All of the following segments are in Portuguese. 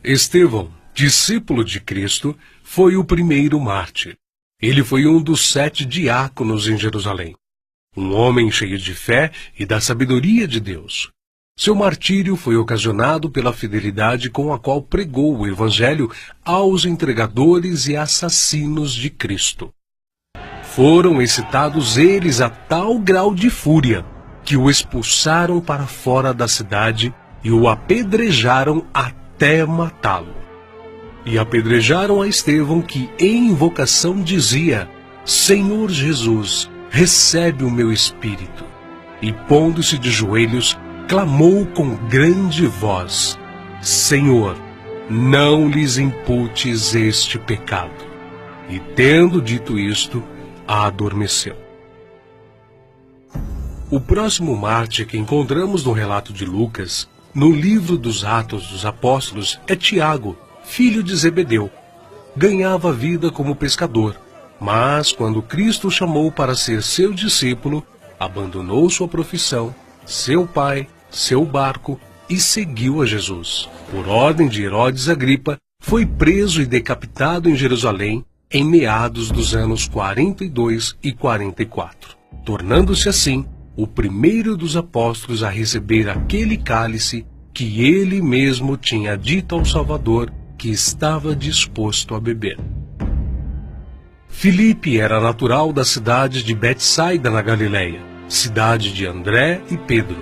Estevão, discípulo de Cristo, foi o primeiro mártir. Ele foi um dos 7 diáconos em Jerusalém. Um homem cheio de fé e da sabedoria de Deus. Seu martírio foi ocasionado pela fidelidade com a qual pregou o Evangelho aos entregadores e assassinos de Cristo. Foram excitados eles a tal grau de fúria que o expulsaram para fora da cidade e o apedrejaram até matá-lo. E apedrejaram a Estevão, que em invocação dizia: Senhor Jesus, recebe o meu espírito. E pondo-se de joelhos, clamou com grande voz: Senhor, não lhes imputes este pecado. E tendo dito isto, adormeceu. O próximo mártir que encontramos no relato de Lucas, no livro dos Atos dos Apóstolos, é Tiago, filho de Zebedeu. Ganhava vida como pescador, mas quando Cristo o chamou para ser seu discípulo, abandonou sua profissão, seu pai, seu barco e seguiu a Jesus. Por ordem de Herodes Agripa, foi preso e decapitado em Jerusalém em meados dos anos 42 e 44, tornando-se assim o primeiro dos apóstolos a receber aquele cálice que ele mesmo tinha dito ao Salvador que estava disposto a beber. Filipe era natural da cidade de Betsaida, na Galileia, cidade de André e Pedro,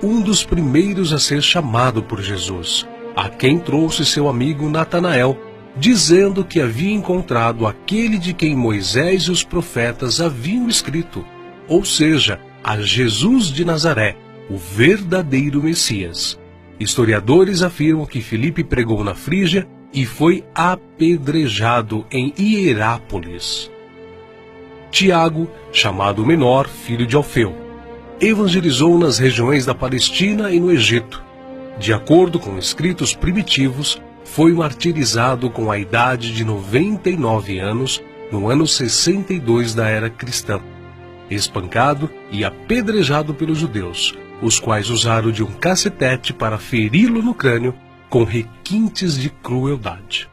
um dos primeiros a ser chamado por Jesus, a quem trouxe seu amigo Natanael, dizendo que havia encontrado aquele de quem Moisés e os profetas haviam escrito, ou seja, a Jesus de Nazaré, o verdadeiro Messias. Historiadores afirmam que Filipe pregou na Frígia e foi apedrejado em Hierápolis. Tiago, chamado Menor, filho de Alfeu, evangelizou nas regiões da Palestina e no Egito. De acordo com escritos primitivos, foi martirizado com a idade de 99 anos, no ano 62 da era cristã, espancado e apedrejado pelos judeus, os quais usaram de um cacetete para feri-lo no crânio com requintes de crueldade.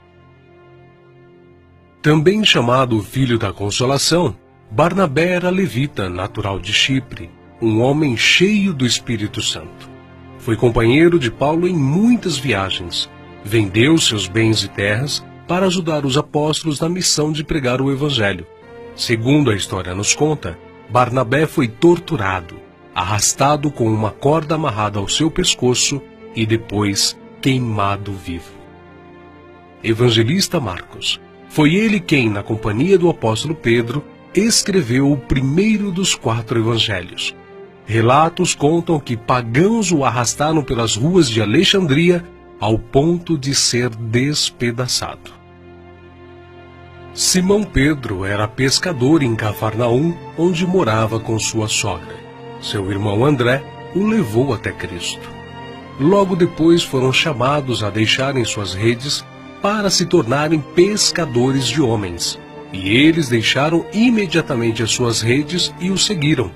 Também chamado Filho da Consolação, Barnabé era levita, natural de Chipre, um homem cheio do Espírito Santo. Foi companheiro de Paulo em muitas viagens. Vendeu seus bens e terras para ajudar os apóstolos na missão de pregar o Evangelho. Segundo a história nos conta, Barnabé foi torturado, arrastado com uma corda amarrada ao seu pescoço e depois queimado vivo. Evangelista Marcos. Foi ele quem, na companhia do apóstolo Pedro, escreveu o primeiro dos 4 evangelhos. Relatos contam que pagãos o arrastaram pelas ruas de Alexandria ao ponto de ser despedaçado. Simão Pedro era pescador em Cafarnaum, onde morava com sua sogra. Seu irmão André o levou até Cristo. Logo depois foram chamados a deixarem suas redes para se tornarem pescadores de homens. E eles deixaram imediatamente as suas redes e o seguiram.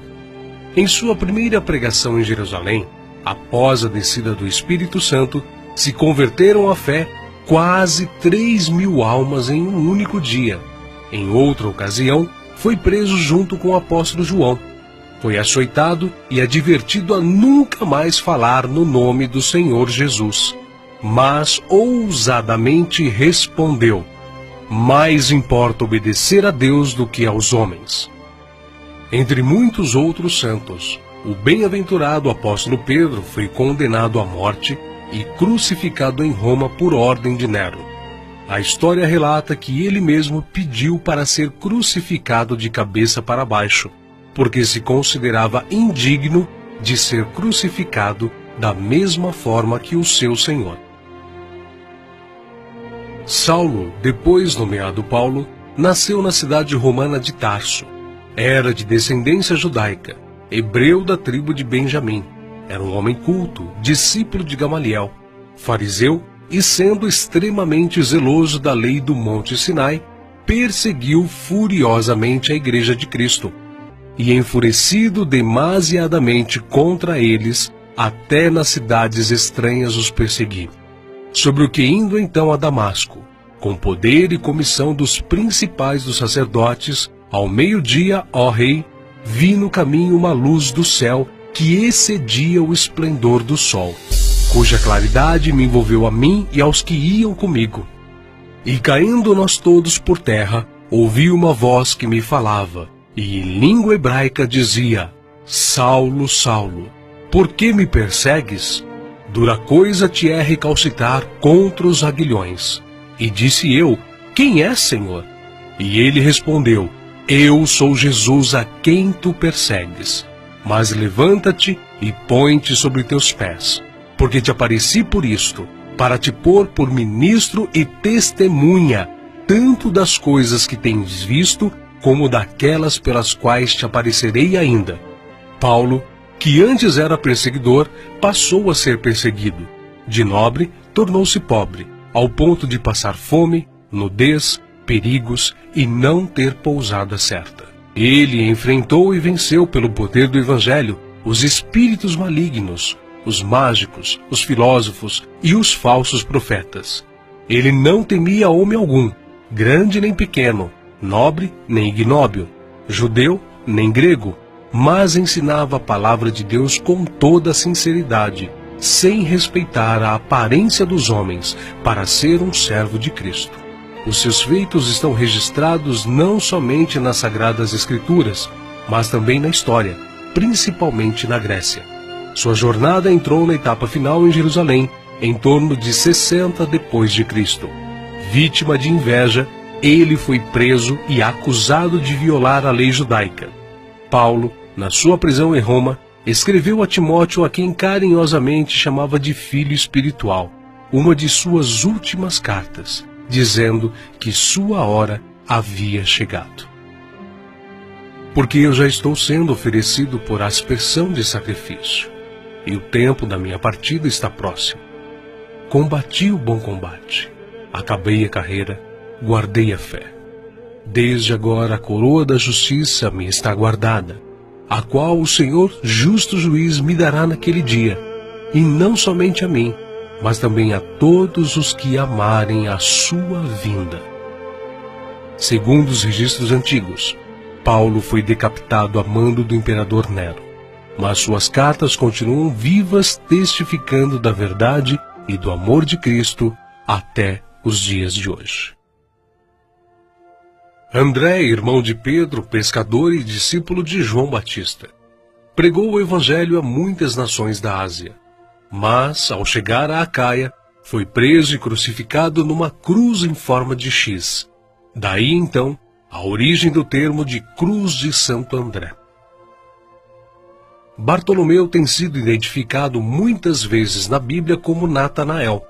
Em sua primeira pregação em Jerusalém, após a descida do Espírito Santo, se converteram à fé quase 3.000 almas em um único dia. Em outra ocasião, foi preso junto com o apóstolo João. Foi açoitado e advertido a nunca mais falar no nome do Senhor Jesus. Mas ousadamente respondeu: mais importa obedecer a Deus do que aos homens. Entre muitos outros santos, o bem-aventurado apóstolo Pedro foi condenado à morte e crucificado em Roma por ordem de Nero. A história relata que ele mesmo pediu para ser crucificado de cabeça para baixo, porque se considerava indigno de ser crucificado da mesma forma que o seu Senhor. Saulo, depois nomeado Paulo, nasceu na cidade romana de Tarso. Era de descendência judaica, hebreu da tribo de Benjamim. Era um homem culto, discípulo de Gamaliel, fariseu e, sendo extremamente zeloso da lei do Monte Sinai, perseguiu furiosamente a Igreja de Cristo e, enfurecido demasiadamente contra eles, até nas cidades estranhas os perseguiu. sobre o que indo então a Damasco, com poder e comissão dos principais dos sacerdotes, ao meio-dia, ó rei, vi no caminho uma luz do céu que excedia o esplendor do sol, cuja claridade me envolveu a mim e aos que iam comigo. E caindo nós todos por terra, ouvi uma voz que me falava, e em língua hebraica dizia: Saulo, Saulo, por que me persegues? Dura coisa te é recalcitrar contra os aguilhões. E disse eu: Quem é, Senhor? E ele respondeu: Eu sou Jesus a quem tu persegues. Mas levanta-te e põe-te sobre teus pés, porque te apareci por isto, para te pôr por ministro e testemunha, tanto das coisas que tens visto, como daquelas pelas quais te aparecerei ainda. Paulo, que antes era perseguidor, passou a ser perseguido. De nobre, tornou-se pobre, ao ponto de passar fome, nudez, perigos e não ter pousada certa. Ele enfrentou e venceu pelo poder do Evangelho os espíritos malignos, os mágicos, os filósofos e os falsos profetas. Ele não temia homem algum, grande nem pequeno, nobre nem ignóbil, judeu nem grego, mas ensinava a palavra de Deus com toda a sinceridade, sem respeitar a aparência dos homens, para ser um servo de Cristo. Os seus feitos estão registrados não somente nas Sagradas Escrituras, mas também na história, principalmente na Grécia. Sua jornada entrou na etapa final em Jerusalém, em torno de 60 depois de Cristo. Vítima de inveja, ele foi preso e acusado de violar a lei judaica. Paulo, na sua prisão em Roma, escreveu a Timóteo, a quem carinhosamente chamava de filho espiritual, uma de suas últimas cartas, dizendo que sua hora havia chegado. Porque eu já estou sendo oferecido por aspersão de sacrifício, e o tempo da minha partida está próximo. Combati o bom combate, acabei a carreira, guardei a fé. Desde agora a coroa da justiça me está guardada, a qual o Senhor, justo juiz, me dará naquele dia, e não somente a mim, mas também a todos os que amarem a sua vinda. Segundo os registros antigos, Paulo foi decapitado a mando do imperador Nero, mas suas cartas continuam vivas, testificando da verdade e do amor de Cristo até os dias de hoje. André, irmão de Pedro, pescador e discípulo de João Batista, pregou o evangelho a muitas nações da Ásia, mas, ao chegar a Acaia, foi preso e crucificado numa cruz em forma de X. Daí, então, a origem do termo de Cruz de Santo André. Bartolomeu tem sido identificado muitas vezes na Bíblia como Natanael.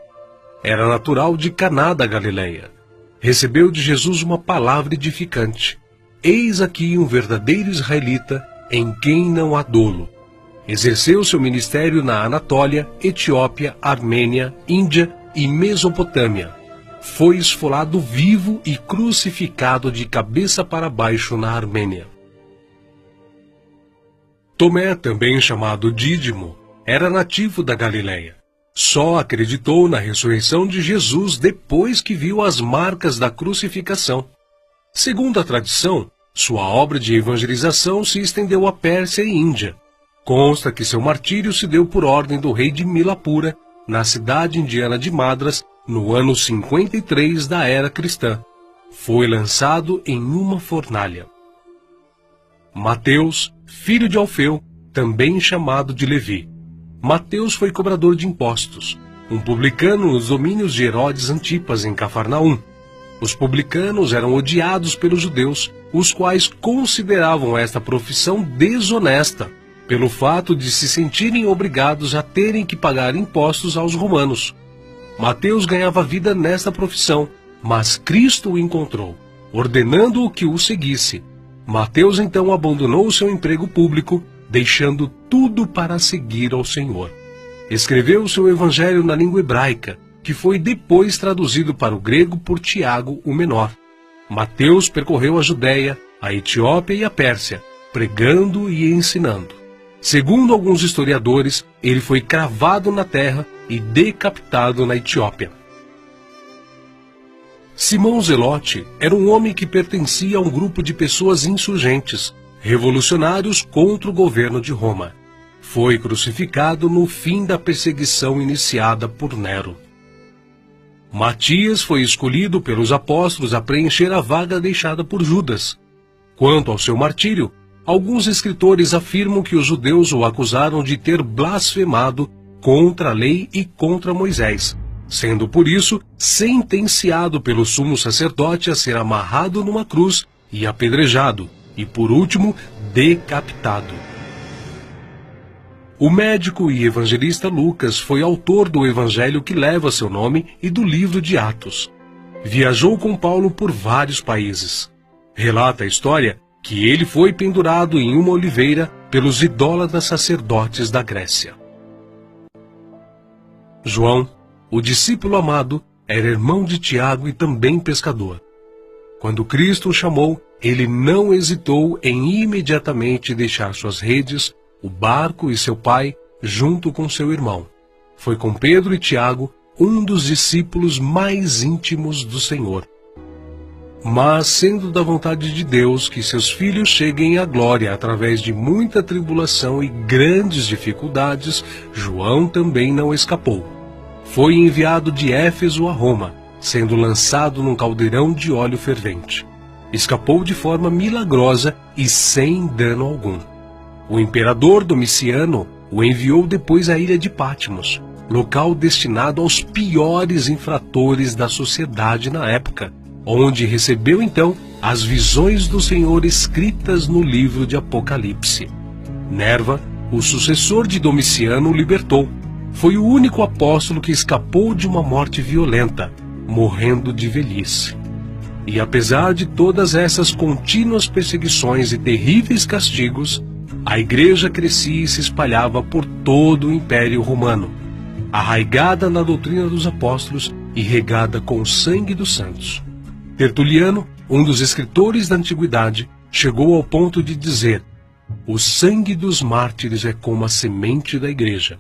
Era natural de Caná da Galileia. Recebeu de Jesus uma palavra edificante. Eis aqui um verdadeiro israelita, em quem não há dolo. Exerceu seu ministério na Anatólia, Etiópia, Armênia, Índia e Mesopotâmia. Foi esfolado vivo e crucificado de cabeça para baixo na Armênia. Tomé, também chamado Dídimo, era nativo da Galileia. Só acreditou na ressurreição de Jesus depois que viu as marcas da crucificação. Segundo a tradição, sua obra de evangelização se estendeu à Pérsia e Índia. Consta que seu martírio se deu por ordem do rei de Milapura, na cidade indiana de Madras, no ano 53 da era cristã. Foi lançado em uma fornalha. Mateus, filho de Alfeu, também chamado de Levi. Mateus foi cobrador de impostos, um publicano nos domínios de Herodes Antipas, em Cafarnaum. Os publicanos eram odiados pelos judeus, os quais consideravam esta profissão desonesta, pelo fato de se sentirem obrigados a terem que pagar impostos aos romanos. Mateus ganhava vida nesta profissão, mas Cristo o encontrou, ordenando-o que o seguisse. Mateus então abandonou seu emprego público, deixando tudo para seguir ao Senhor. Escreveu seu evangelho na língua hebraica, que foi depois traduzido para o grego por Tiago, o menor. Mateus percorreu a Judéia, a Etiópia e a Pérsia, pregando e ensinando. Segundo alguns historiadores, ele foi cravado na terra e decapitado na Etiópia. Simão Zelote era um homem que pertencia a um grupo de pessoas insurgentes, revolucionários contra o governo de Roma. Foi crucificado no fim da perseguição iniciada por Nero. Matias foi escolhido pelos apóstolos a preencher a vaga deixada por Judas. Quanto ao seu martírio, alguns escritores afirmam que os judeus o acusaram de ter blasfemado contra a lei e contra Moisés, sendo por isso sentenciado pelo sumo sacerdote a ser amarrado numa cruz e apedrejado, e por último, decapitado. O médico e evangelista Lucas foi autor do evangelho que leva seu nome e do livro de Atos. Viajou com Paulo por vários países. Relata a história que ele foi pendurado em uma oliveira pelos idólatras sacerdotes da Grécia. João, o discípulo amado, era irmão de Tiago e também pescador. Quando Cristo o chamou, ele não hesitou em imediatamente deixar suas redes, o barco e seu pai, junto com seu irmão. Foi com Pedro e Tiago, um dos discípulos mais íntimos do Senhor. Mas, sendo da vontade de Deus que seus filhos cheguem à glória através de muita tribulação e grandes dificuldades, João também não escapou. Foi enviado de Éfeso a Roma, sendo lançado num caldeirão de óleo fervente. Escapou de forma milagrosa e sem dano algum. O imperador Domiciano o enviou depois à ilha de Patmos, local destinado aos piores infratores da sociedade na época, onde recebeu então as visões do Senhor escritas no livro de Apocalipse. Nerva, o sucessor de Domiciano, o libertou. Foi o único apóstolo que escapou de uma morte violenta, morrendo de velhice. E apesar de todas essas contínuas perseguições e terríveis castigos, a igreja crescia e se espalhava por todo o Império Romano, arraigada na doutrina dos apóstolos e regada com o sangue dos santos. Tertuliano, um dos escritores da antiguidade, chegou ao ponto de dizer: "O sangue dos mártires é como a semente da igreja."